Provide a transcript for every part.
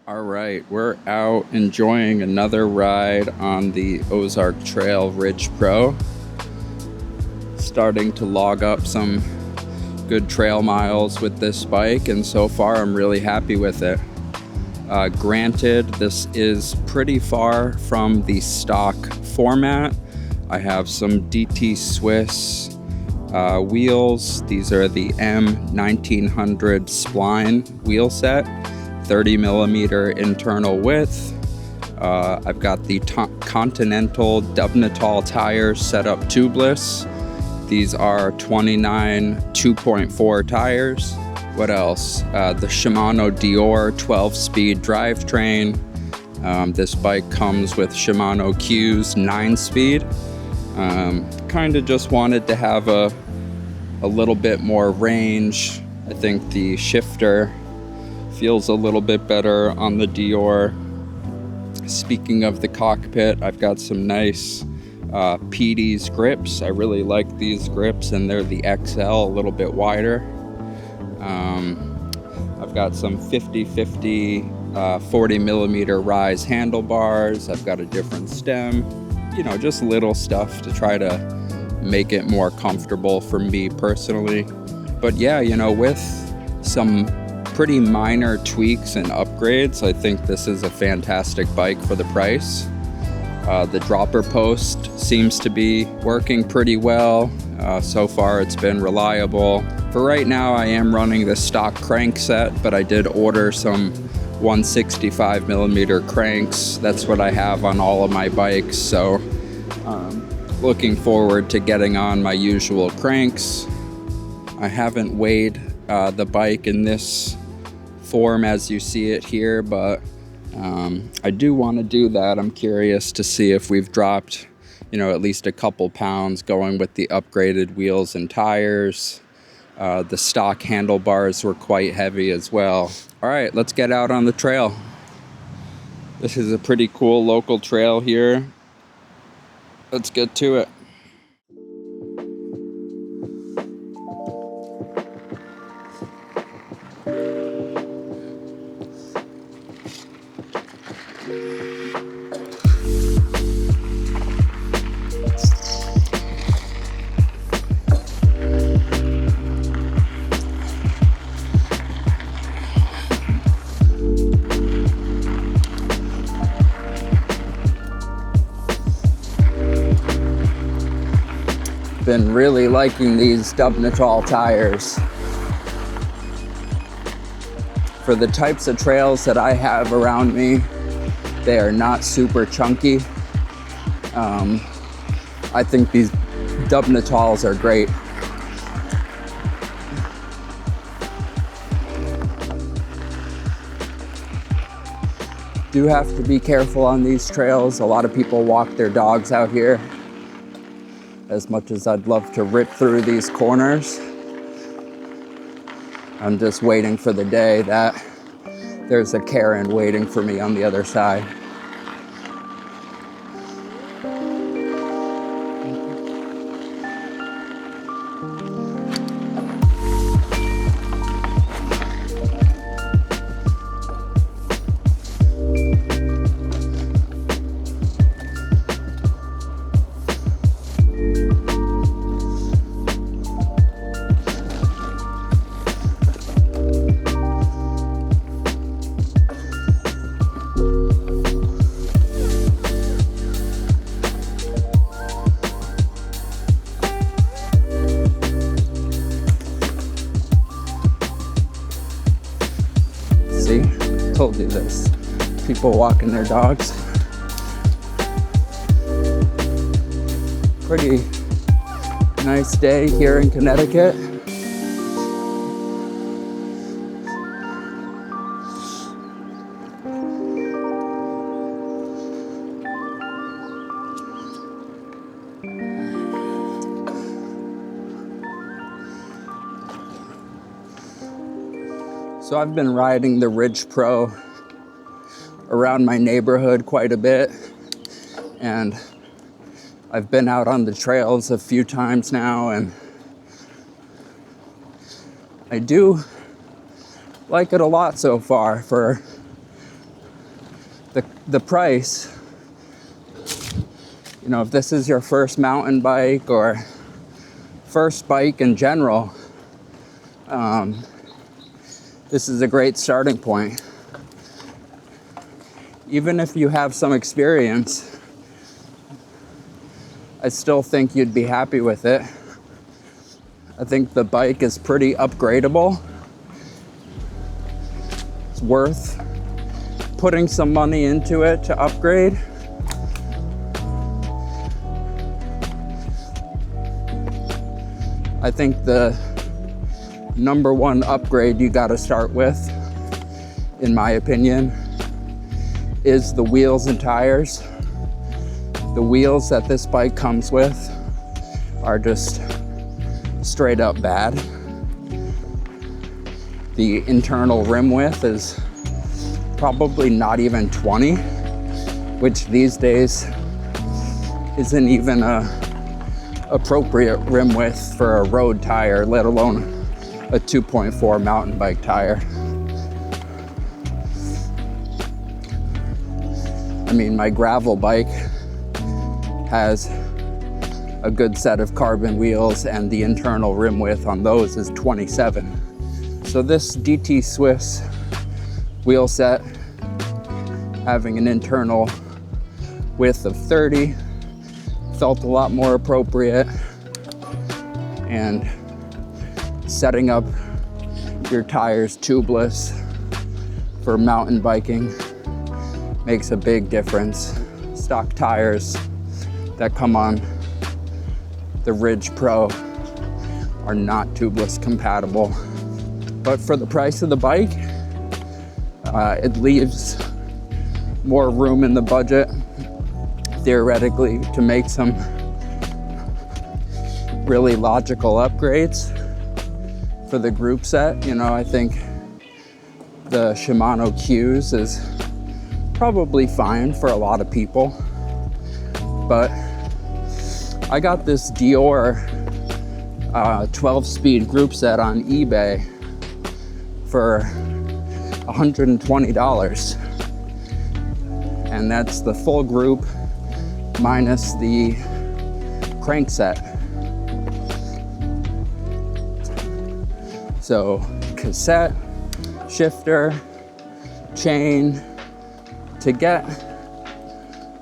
All right, we're out enjoying another ride on the Ozark Trail Ridge Pro. Starting to log up some good trail miles with this bike, and so far I'm really happy with it. Granted, this is pretty far from the stock format. I have some DT Swiss wheels. These are the M.2 spline wheel set. 30 millimeter internal width. I've got the Continental Dubnatal tires set up tubeless. These are 29 2.4 tires. What else? The Shimano Dior 12-speed drivetrain. This bike comes with Shimano Q's 9-speed. Kind of just wanted to have a little bit more range. I think the shifter feels a little bit better on the Dior. Speaking of the cockpit, I've got some nice PD's grips. I really like these grips, and they're the XL, a little bit wider. I've got some 50/50 40 millimeter rise handlebars. I've got a different stem. Just little stuff to try to make it more comfortable for me personally. But yeah, with some pretty minor tweaks and upgrades, I think this is a fantastic bike for the price. The dropper post seems to be working pretty well. So far it's been reliable. For right now I am running the stock crank set, but I did order some 165 millimeter cranks. That's what I have on all of my bikes, so looking forward to getting on my usual cranks. I haven't weighed the bike in this form as you see it here, but I do want to do that. I'm curious to see if we've dropped at least a couple pounds going with the upgraded wheels and tires. The stock handlebars were quite heavy as well. All right, let's get out on the trail. This is a pretty cool local trail here. Let's get to it. Been really liking these Dubnatal tires. For the types of trails that I have around me, they are not super chunky. I think these Dubnatals are great. Do have to be careful on these trails. A lot of people walk their dogs out here. As much as I'd love to rip through these corners, I'm just waiting for the day that there's a Karen waiting for me on the other side. See, told you this. People walking their dogs. Pretty nice day here in Connecticut. So I've been riding the Ridge Pro around my neighborhood quite a bit, and I've been out on the trails a few times now, and I do like it a lot so far for The price, you know, if this is your first mountain bike or first bike in general, this is a great starting point. Even if you have some experience, I still think you'd be happy with it. I think the bike is pretty upgradable. It's worth putting some money into it to upgrade. I think the number one upgrade you got to start with, in my opinion, is the wheels and tires. The wheels that this bike comes with are just straight up bad. The internal rim width is probably not even 20, which these days isn't even a appropriate rim width for a road tire, let alone a 2.4 mountain bike tire. I mean, my gravel bike has a good set of carbon wheels, and the internal rim width on those is 27. So this DT Swiss wheel set, having an internal width of 30, felt a lot more appropriate, and setting up your tires tubeless for mountain biking makes a big difference. Stock tires that come on the Ridge Pro are not tubeless compatible. But for the price of the bike, it leaves more room in the budget, theoretically, to make some really logical upgrades for the group set. You know, I think the Shimano Q's is probably fine for a lot of people, but I got this Dior 12-speed group set on eBay for $120, and that's the full group minus the crank set. So cassette, shifter, chain. To get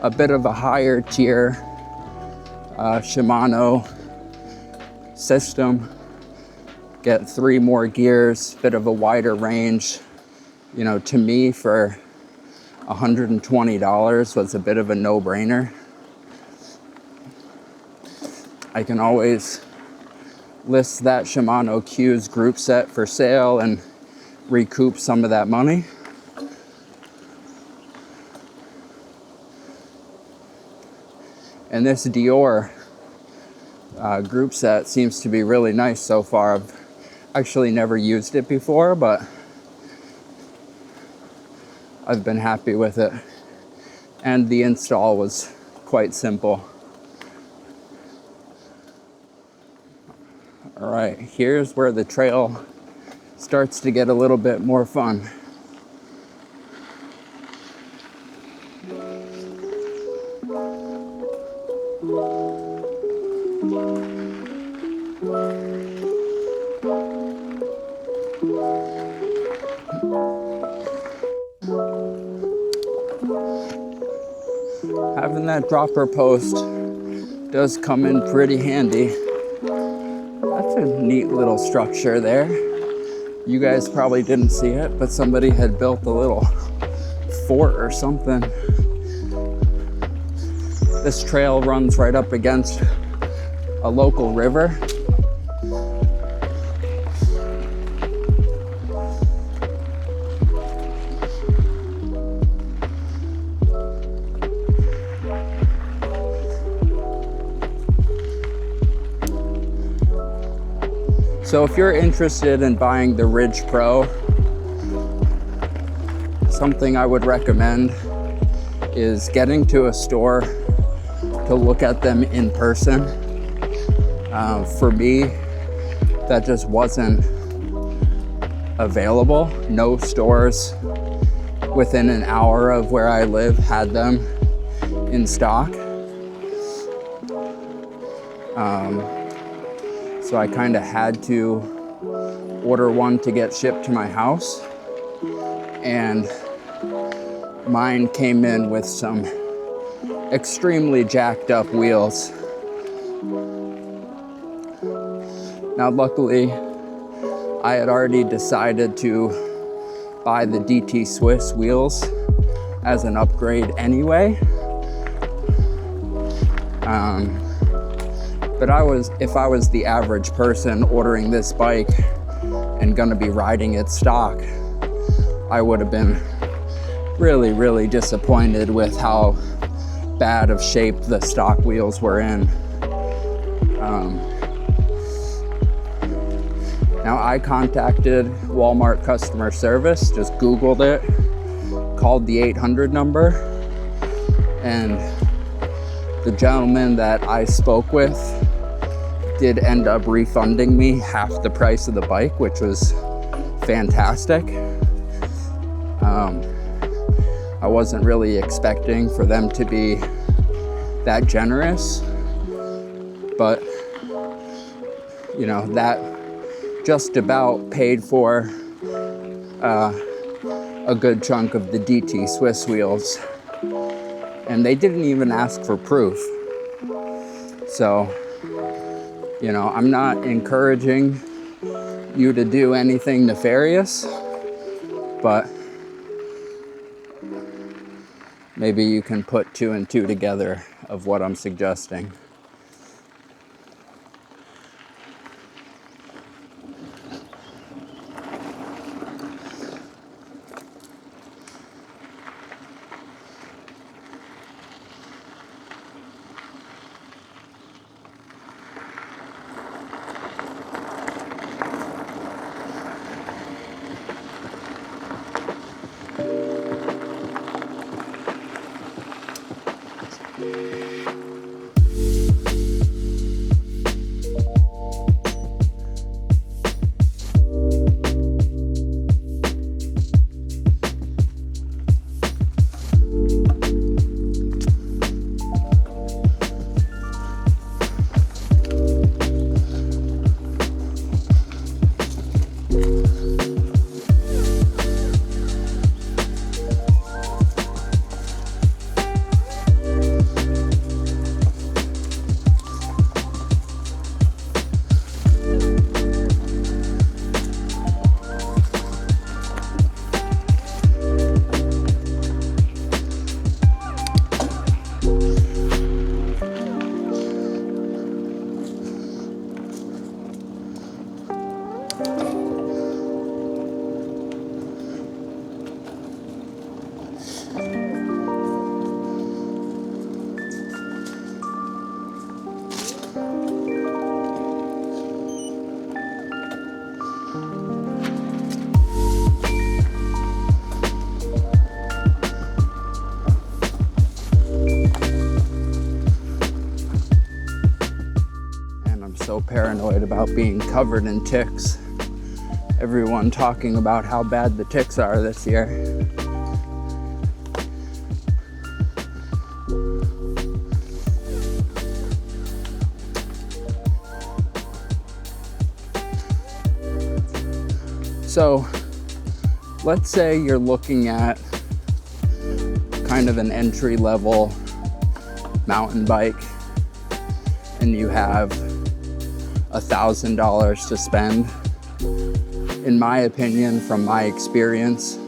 a bit of a higher tier Shimano system, get 3 more gears, bit of a wider range, you know, to me for $120 was a bit of a no-brainer. I can always list that Shimano Q's group set for sale and recoup some of that money. And this Dior group set seems to be really nice so far. I've actually never used it before, but I've been happy with it. And the install was quite simple. All right, here's where the trail starts to get a little bit more fun. Having that dropper post does come in pretty handy. That's a neat little structure there. You guys probably didn't see it, but somebody had built a little fort or something. This trail runs right up against a local river. So if you're interested in buying the Ridge Pro, something I would recommend is getting to a store to look at them in person. For me, that just wasn't available. No stores within an hour of where I live had them in stock. So I kind of had to order one to get shipped to my house. And mine came in with some extremely jacked up wheels. Now, luckily, I had already decided to buy the DT Swiss wheels as an upgrade anyway. But if I was the average person ordering this bike and gonna be riding it stock, I would have been really, really disappointed with how bad of shape the stock wheels were in. Now, I contacted Walmart customer service, just Googled it, called the 800 number, and the gentleman that I spoke with did end up refunding me half the price of the bike, which was fantastic. I wasn't really expecting for them to be that generous, but that just about paid for a good chunk of the DT Swiss wheels, and they didn't even ask for proof. So, I'm not encouraging you to do anything nefarious, but maybe you can put 2 and 2 together of what I'm suggesting. So paranoid about being covered in ticks. Everyone talking about how bad the ticks are this year. So let's say you're looking at kind of an entry-level mountain bike and you have $1,000 to spend. In my opinion, from my experience,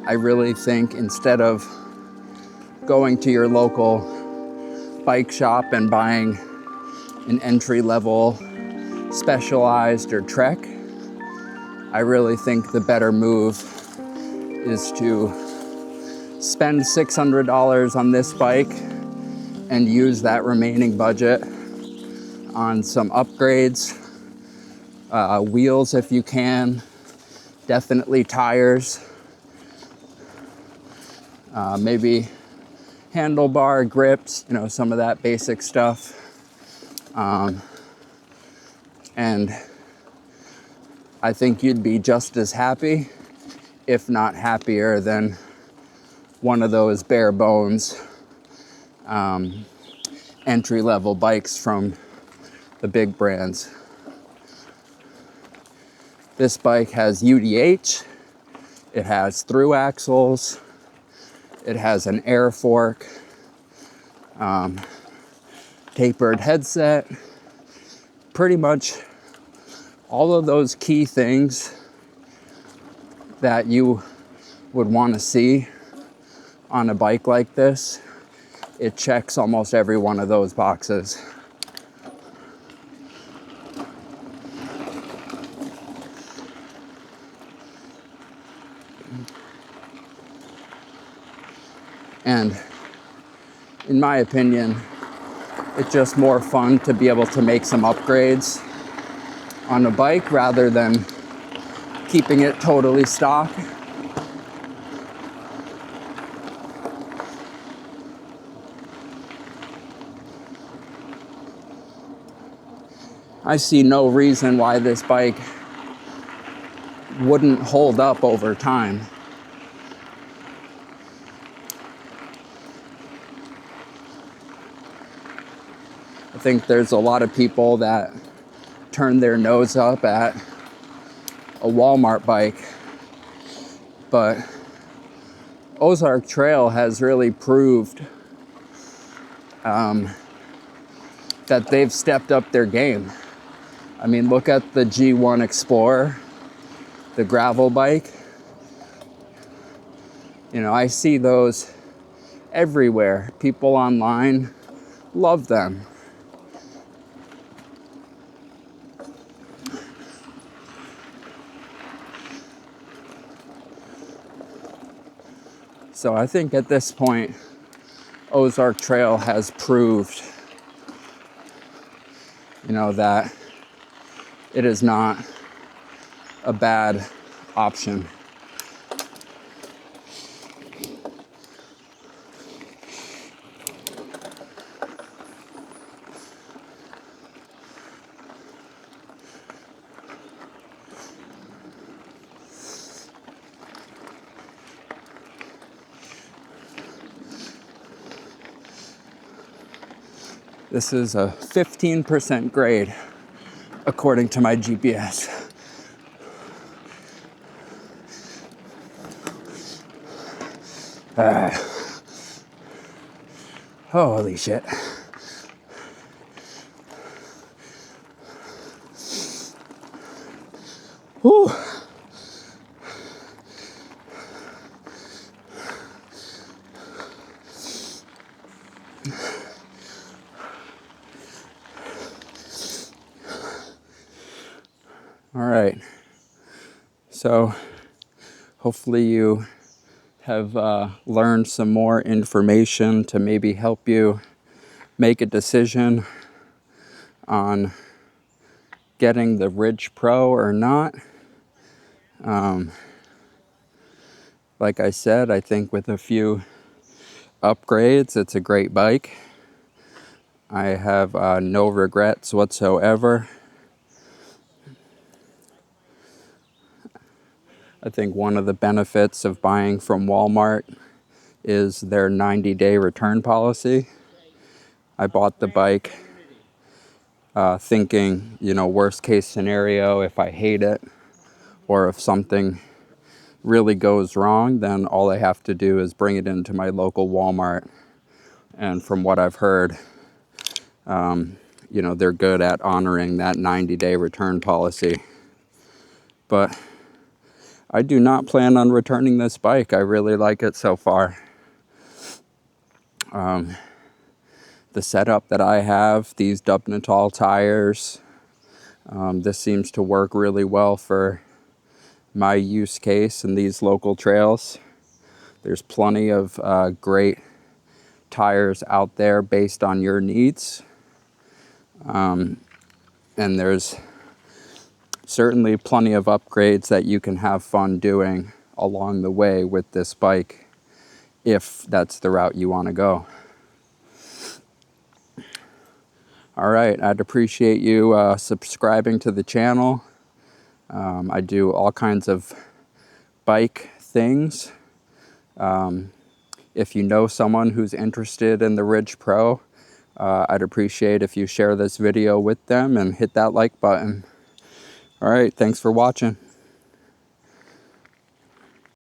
I really think instead of going to your local bike shop and buying an entry-level Specialized or Trek, I really think the better move is to spend $600 on this bike and use that remaining budget on some upgrades, wheels if you can, definitely tires, maybe handlebar grips, some of that basic stuff. And I think you'd be just as happy, if not happier, than one of those bare bones entry-level bikes from the big brands. This bike has UDH, it has through axles, it has an air fork, tapered headset, pretty much all of those key things that you would want to see on a bike like this. It checks almost every one of those boxes. And in my opinion, it's just more fun to be able to make some upgrades on a bike rather than keeping it totally stock. I see no reason why this bike wouldn't hold up over time. I think there's a lot of people that turn their nose up at a Walmart bike, but Ozark Trail has really proved that they've stepped up their game. I mean, look at the G1 Explorer, the gravel bike. You know, I see those everywhere. People online love them. So I think at this point, Ozark Trail has proved, you know, that it is not a bad option. This is a 15% grade, according to my GPS. Holy shit. Whew. All right, so hopefully you have learned some more information to maybe help you make a decision on getting the Ridge Pro or not. Like I said, I think with a few upgrades, it's a great bike. I have no regrets whatsoever. I think one of the benefits of buying from Walmart is their 90-day return policy. I bought the bike thinking, you know, worst case scenario, if I hate it or if something really goes wrong, then all I have to do is bring it into my local Walmart. And from what I've heard, you know, they're good at honoring that 90-day return policy. But I do not plan on returning this bike. I really like it so far. The setup that I have, these Dubnatal tires, this seems to work really well for my use case in these local trails. There's plenty of great tires out there based on your needs. And there's certainly plenty of upgrades that you can have fun doing along the way with this bike, if that's the route you want to go. All right, I'd appreciate you subscribing to the channel. I do all kinds of bike things. If you know someone who's interested in the Ridge Pro, I'd appreciate if you share this video with them and hit that like button. All right, thanks for watching.